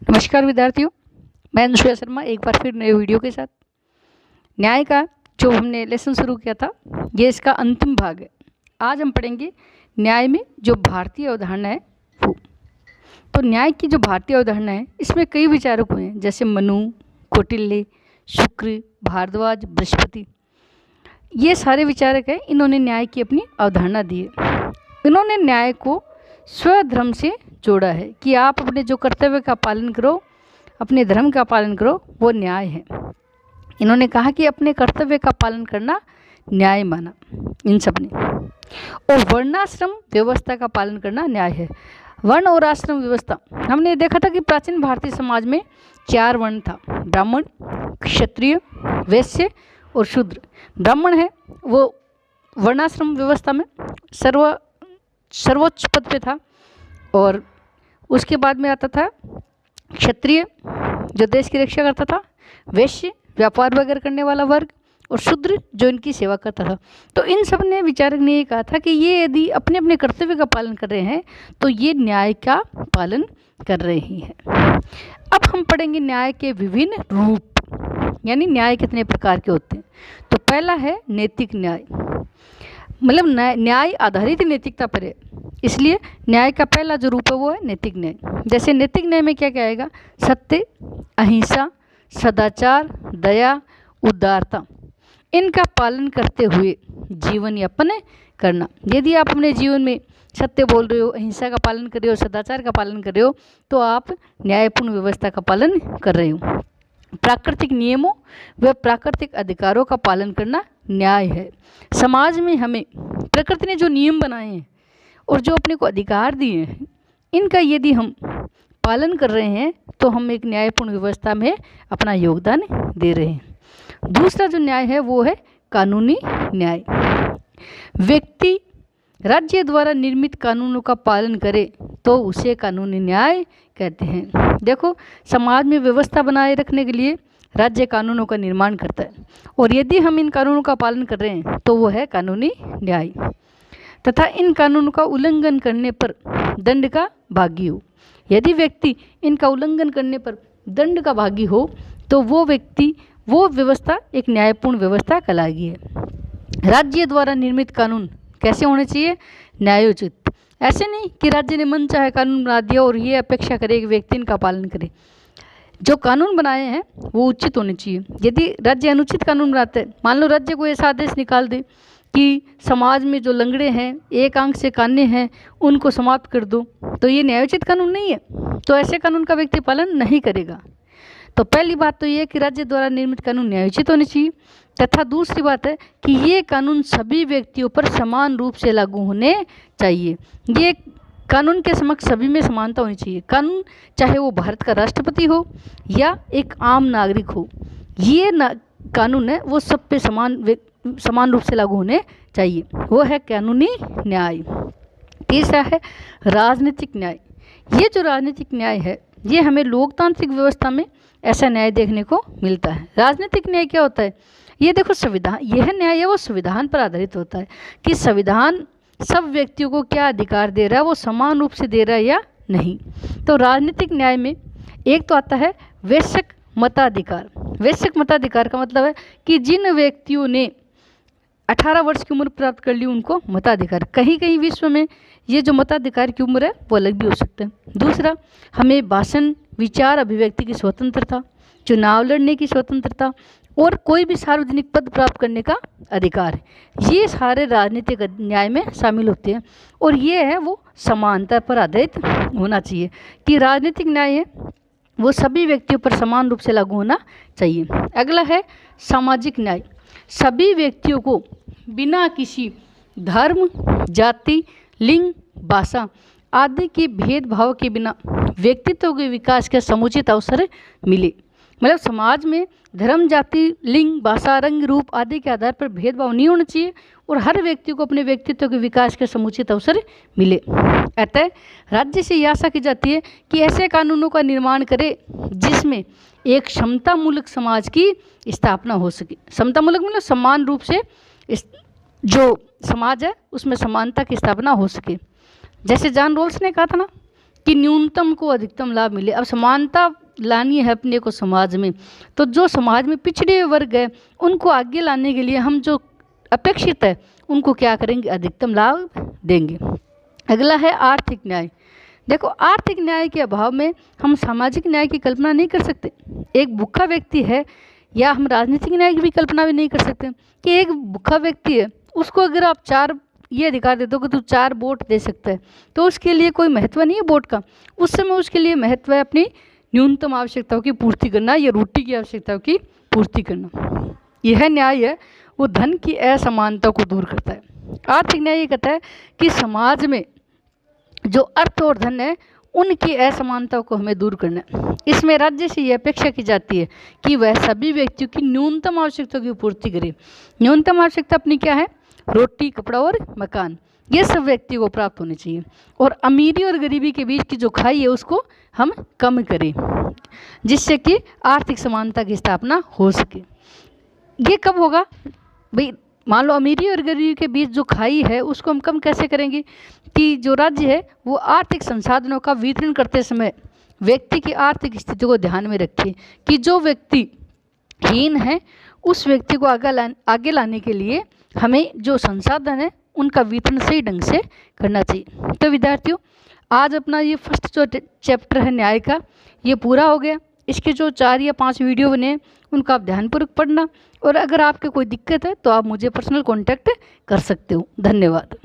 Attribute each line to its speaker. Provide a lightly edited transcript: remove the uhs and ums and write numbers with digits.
Speaker 1: नमस्कार विद्यार्थियों, मैं अनुश्वेता शर्मा एक बार फिर नए वीडियो के साथ। न्याय का जो हमने लेसन शुरू किया था, ये इसका अंतिम भाग है। आज हम पढ़ेंगे न्याय में जो भारतीय अवधारणा है वो। तो न्याय की जो भारतीय अवधारणा है, इसमें कई विचारक हुए हैं, जैसे मनु, कौटिल्य, शुक्र, भारद्वाज, बृहस्पति। ये सारे विचारक हैं, इन्होंने न्याय की अपनी अवधारणा दी है। इन्होंने न्याय को स्वधर्म से जोड़ा है कि आप अपने जो कर्तव्य का पालन करो, अपने धर्म का पालन करो, वो न्याय है। इन्होंने कहा कि अपने कर्तव्य का पालन करना न्याय माना इन सब ने। और वर्णाश्रम व्यवस्था का पालन करना न्याय है। वर्ण और आश्रम व्यवस्था, हमने देखा था कि प्राचीन भारतीय समाज में 4 वर्ण था: ब्राह्मण, क्षत्रिय, वैश्य और शूद्र। ब्राह्मण है वो वर्णाश्रम व्यवस्था में सर्वोच्च पद पे था, और उसके बाद में आता था क्षत्रिय जो देश की रक्षा करता था, वैश्य व्यापार वगैरह करने वाला वर्ग, और शूद्र जो इनकी सेवा करता था। तो इन सब ने विचारक ने ये कहा था कि ये यदि अपने अपने कर्तव्य का पालन कर रहे हैं तो ये न्याय का पालन कर रहे हैं। अब हम पढ़ेंगे न्याय के विभिन्न रूप, यानी न्याय कितने प्रकार के होते हैं। तो पहला है नैतिक न्याय, मतलब न्याय आधारित नैतिकता पर है, इसलिए न्याय का पहला जो रूप है वो है नैतिक न्याय। जैसे नैतिक न्याय में क्या क्या आएगा? सत्य, अहिंसा, सदाचार, दया, उदारता, इनका पालन करते हुए जीवन यापन करना। यदि आप अपने जीवन में सत्य बोल रहे हो, अहिंसा का पालन कर रहे हो, सदाचार का पालन कर रहे हो, तो आप न्यायपूर्ण व्यवस्था का पालन कर रहे हो। प्राकृतिक नियमों व प्राकृतिक अधिकारों का पालन करना न्याय है। समाज में हमें प्रकृति ने जो नियम बनाए हैं और जो अपने को अधिकार दिए हैं, इनका यदि हम पालन कर रहे हैं तो हम एक न्यायपूर्ण व्यवस्था में अपना योगदान दे रहे हैं। दूसरा जो न्याय है वो है कानूनी न्याय। व्यक्ति राज्य द्वारा निर्मित कानूनों का पालन करे तो उसे कानूनी न्याय कहते हैं। देखो, समाज में व्यवस्था बनाए रखने के लिए राज्य कानूनों का निर्माण करता है, और यदि हम इन कानूनों का पालन कर रहे हैं तो वो है कानूनी न्याय। तथा इन कानूनों का उल्लंघन करने पर दंड का भागी हो। यदि व्यक्ति इनका उल्लंघन करने पर दंड का भागी हो तो वो व्यक्ति, वो व्यवस्था एक न्यायपूर्ण व्यवस्था कहलाएगी है। राज्य द्वारा निर्मित कानून कैसे होने चाहिए? न्यायोचित। ऐसे नहीं कि राज्य ने मन चाहे कानून बना दिया और ये अपेक्षा करे कि व्यक्ति इनका पालन करे। जो कानून बनाए हैं वो उचित होने चाहिए। यदि राज्य अनुचित कानून बनाते हैं, मान लो राज्य को ऐसा आदेश निकाल दे कि समाज में जो लंगड़े हैं, एक आंख से काने हैं, उनको समाप्त कर दो, तो ये न्यायोचित कानून नहीं है। तो ऐसे कानून का व्यक्ति पालन नहीं करेगा। तो पहली बात तो ये कि राज्य द्वारा निर्मित कानून न्यायोचित होने चाहिए। तथा दूसरी बात है कि ये कानून सभी व्यक्तियों पर समान रूप से लागू होने चाहिए। ये कानून के समक्ष सभी में समानता होनी चाहिए। कानून चाहे वो भारत का राष्ट्रपति हो या एक आम नागरिक हो, ये कानून है वो सब पे समान रूप से लागू होने चाहिए। वो है कानूनी न्याय। तीसरा है राजनीतिक न्याय। ये जो राजनीतिक न्याय है, ये हमें लोकतांत्रिक व्यवस्था में ऐसा न्याय देखने को मिलता है। राजनीतिक न्याय क्या होता है? ये देखो, संविधान, यह न्याय है वो संविधान पर आधारित होता है कि संविधान सब व्यक्तियों को क्या अधिकार दे रहा है, वो समान रूप से दे रहा है या नहीं। तो राजनीतिक न्याय में एक तो आता है वैश्यक मताधिकार। वैश्यक मताधिकार का मतलब है कि जिन व्यक्तियों ने 18 वर्ष की उम्र प्राप्त कर ली उनको मताधिकार। कहीं कहीं विश्व में ये जो मताधिकार की उम्र है वो अलग भी हो सकता है। दूसरा, हमें भाषण, विचार, अभिव्यक्ति की स्वतंत्रता, चुनाव लड़ने की स्वतंत्रता, और कोई भी सार्वजनिक पद प्राप्त करने का अधिकार है। ये सारे राजनीतिक न्याय में शामिल होते हैं, और ये है वो समानता पर आधारित होना चाहिए कि राजनीतिक न्याय है वो सभी व्यक्तियों पर समान रूप से लागू होना चाहिए। अगला है सामाजिक न्याय। सभी व्यक्तियों को बिना किसी धर्म, जाति, लिंग, भाषा आदि के भेदभाव के बिना व्यक्तित्व के विकास के समुचित अवसर मिले। मतलब समाज में धर्म, जाति, लिंग, भाषा, रंग, रूप आदि के आधार पर भेदभाव नहीं होना चाहिए, और हर व्यक्ति को अपने व्यक्तित्व के विकास के समुचित अवसर मिले। अतः राज्य से यह आशा की जाती है कि ऐसे कानूनों का निर्माण करे जिसमें एक समतामूलक समाज की स्थापना हो सके। समतामूलक मतलब समान रूप से जो समाज है उसमें समानता की स्थापना हो सके। जैसे जॉन रॉल्स ने कहा था ना कि न्यूनतम को अधिकतम लाभ मिले। अब समानता लानी है अपने को समाज में, तो जो समाज में पिछड़े वर्ग है उनको आगे लाने के लिए हम जो अपेक्षित है उनको क्या करेंगे, अधिकतम लाभ देंगे। अगला है आर्थिक न्याय। देखो, आर्थिक न्याय के अभाव में हम सामाजिक न्याय की कल्पना नहीं कर सकते। एक भूखा व्यक्ति है, या हम राजनीतिक न्याय की भी कल्पना भी नहीं कर सकते कि एक भूखा व्यक्ति है, उसको अगर आप 4 ये अधिकार दे दो कि तू 4 वोट दे सकता है, तो उसके लिए कोई महत्व नहीं है वोट का। उस समय उसके लिए महत्व है अपनी न्यूनतम आवश्यकताओं की पूर्ति करना, या रोटी की आवश्यकताओं की पूर्ति करना। यह न्याय है वो धन की असमानता को दूर करता है। आर्थिक न्याय ये कहता है कि समाज में जो अर्थ और धन है उनकी असमानता को हमें दूर करना है। इसमें राज्य से यह अपेक्षा की जाती है कि वह सभी व्यक्तियों की न्यूनतम आवश्यकता की पूर्ति करे। न्यूनतम आवश्यकता अपनी क्या है, रोटी, कपड़ा और मकान, ये सब व्यक्ति को प्राप्त होने चाहिए। और अमीरी और गरीबी के बीच की जो खाई है उसको हम कम करें, जिससे कि आर्थिक समानता की स्थापना हो सके। ये कब होगा भाई, मान लो अमीरी और गरीबी के बीच जो खाई है उसको हम कम कैसे करेंगे, कि जो राज्य है वो आर्थिक संसाधनों का वितरण करते समय व्यक्ति की आर्थिक स्थिति को ध्यान में रखे, कि जो व्यक्ति हीन है उस व्यक्ति को आगे लाने के लिए हमें जो संसाधन है उनका वितरण सही ढंग से करना चाहिए। तो विद्यार्थियों, आज अपना ये फर्स्ट जो चैप्टर है न्याय का, ये पूरा हो गया। इसके जो 4 या 5 वीडियो बने उनका आप ध्यानपूर्वक पढ़ना, और अगर आपके कोई दिक्कत है तो आप मुझे पर्सनल कांटेक्ट कर सकते हो। धन्यवाद।